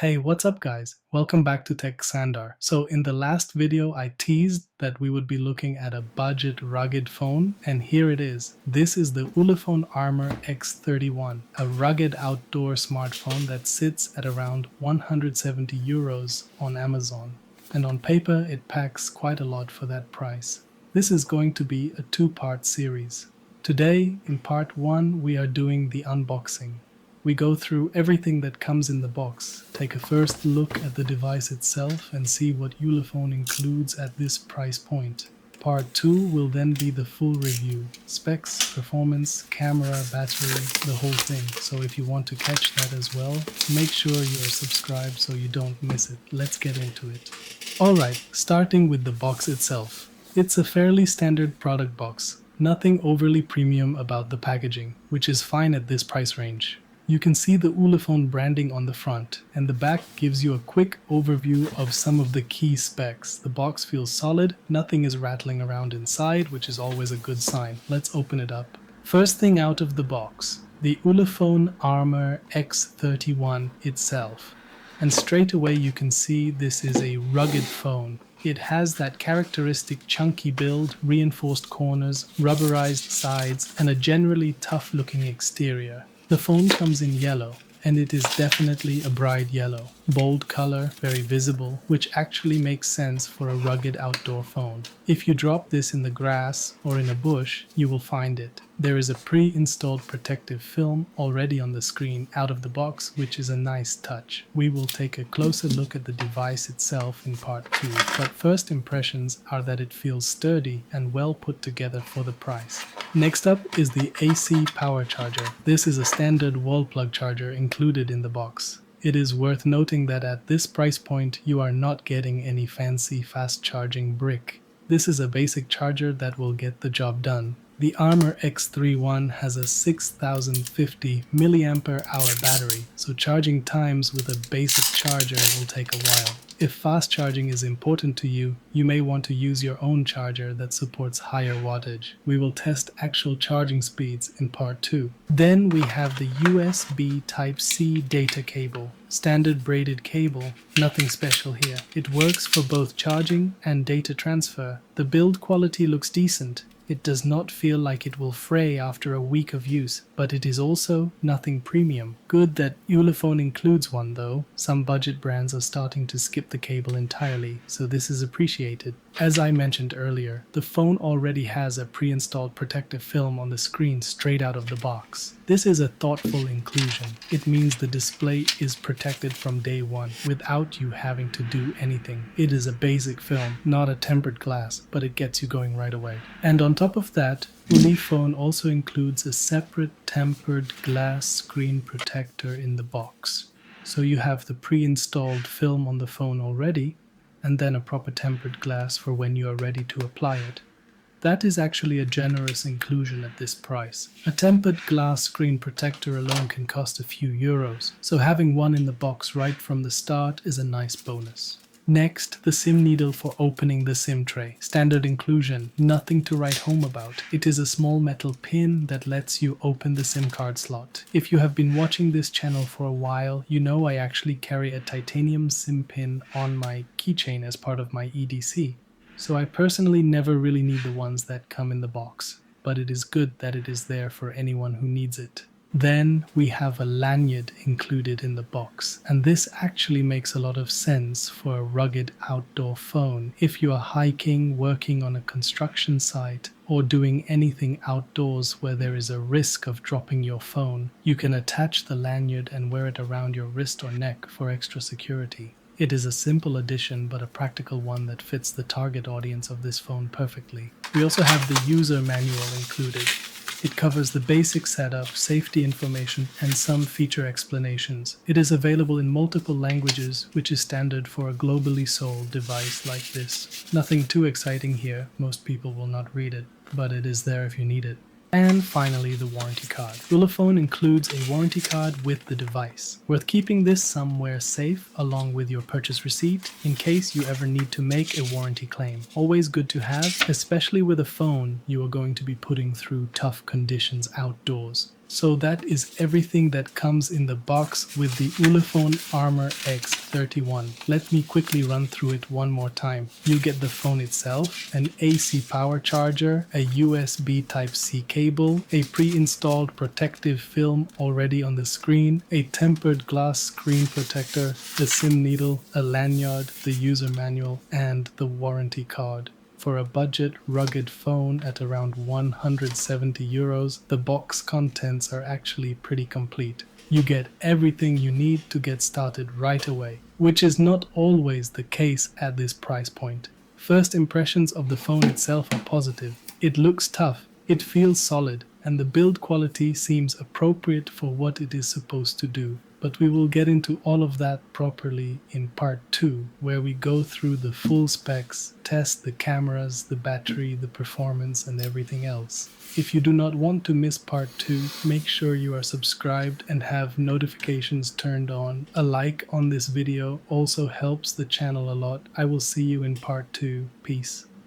Hey, what's up guys? Welcome back to Techxandar. So in the last video, I teased that we would be looking at a budget rugged phone, and here it is. This is the Ulefone Armor X31, a rugged outdoor smartphone that sits at around 170 euros on Amazon. And on paper, it packs quite a lot for that price. This is going to be a two-part series. Today, in part 1, we are doing the unboxing. We go through everything that comes in the box, take a first look at the device itself and see what Ulefone includes at this price point. Part 2 will then be the full review, specs, performance, camera, battery, the whole thing. So if you want to catch that as well, make sure you are subscribed so you don't miss it. Let's get into it. Alright, starting with the box itself. It's a fairly standard product box. Nothing overly premium about the packaging, which is fine at this price range. You can see the Ulefone branding on the front, and the back gives you a quick overview of some of the key specs. The box feels solid, nothing is rattling around inside, which is always a good sign. Let's open it up. First thing out of the box, the Ulefone Armor X31 itself. And straight away you can see this is a rugged phone. It has that characteristic chunky build, reinforced corners, rubberized sides, and a generally tough-looking exterior. The phone comes in yellow, and it is definitely a bright yellow. Bold color, very visible, which actually makes sense for a rugged outdoor phone. If you drop this in the grass or in a bush, you will find it. There is a pre-installed protective film already on the screen out of the box, which is a nice touch. We will take a closer look at the device itself in part 2, but first impressions are that it feels sturdy and well put together for the price. Next up is the AC power charger. This is a standard wall plug charger included in the box. It is worth noting that at this price point you are not getting any fancy fast charging brick. This is a basic charger that will get the job done. The Armor X31 has a 6050 mAh battery, so charging times with a basic charger will take a while. If fast charging is important to you, you may want to use your own charger that supports higher wattage. We will test actual charging speeds in part 2. Then we have the USB Type-C data cable. Standard braided cable, nothing special here. It works for both charging and data transfer. The build quality looks decent. It does not feel like it will fray after a week of use, but it is also nothing premium. Good that Ulefone includes one though. Some budget brands are starting to skip the cable entirely, so this is appreciated. As I mentioned earlier, the phone already has a pre-installed protective film on the screen straight out of the box. This is a thoughtful inclusion. It means the display is protected from day one without you having to do anything. It is a basic film, not a tempered glass, but it gets you going right away. And on top of that, Ulefone also includes a separate tempered glass screen protector in the box. So you have the pre-installed film on the phone already, and then a proper tempered glass for when you are ready to apply it. That is actually a generous inclusion at this price. A tempered glass screen protector alone can cost a few euros, so having one in the box right from the start is a nice bonus. Next, the SIM needle for opening the SIM tray. Standard inclusion, nothing to write home about. It is a small metal pin that lets you open the SIM card slot. If you have been watching this channel for a while, you know I actually carry a titanium SIM pin on my keychain as part of my EDC. So I personally never really need the ones that come in the box, but it is good that it is there for anyone who needs it. Then we have a lanyard included in the box, and this actually makes a lot of sense for a rugged outdoor phone. If you are hiking, working on a construction site, or doing anything outdoors where there is a risk of dropping your phone, you can attach the lanyard and wear it around your wrist or neck for extra security. It is a simple addition but a practical one that fits the target audience of this phone perfectly. We also have the user manual included. It covers the basic setup, safety information, and some feature explanations. It is available in multiple languages, which is standard for a globally sold device like this. Nothing too exciting here, most people will not read it, but it is there if you need it. And finally, the warranty card. Ulefone includes a warranty card with the device. Worth keeping this somewhere safe along with your purchase receipt in case you ever need to make a warranty claim. Always good to have, especially with a phone you are going to be putting through tough conditions outdoors. So that is everything that comes in the box with the Ulefone Armor X31. Let me quickly run through it one more time. You get the phone itself, an AC power charger, a USB Type-C cable, a pre-installed protective film already on the screen, a tempered glass screen protector, the SIM needle, a lanyard, the user manual, and the warranty card. For a budget, rugged phone at around 170 euros, the box contents are actually pretty complete. You get everything you need to get started right away, which is not always the case at this price point. First impressions of the phone itself are positive. It looks tough, it feels solid, and the build quality seems appropriate for what it is supposed to do. But we will get into all of that properly in part 2, where we go through the full specs, test the cameras, the battery, the performance, and everything else. If you do not want to miss part 2, make sure you are subscribed and have notifications turned on. A like on this video also helps the channel a lot. I will see you in part 2. Peace.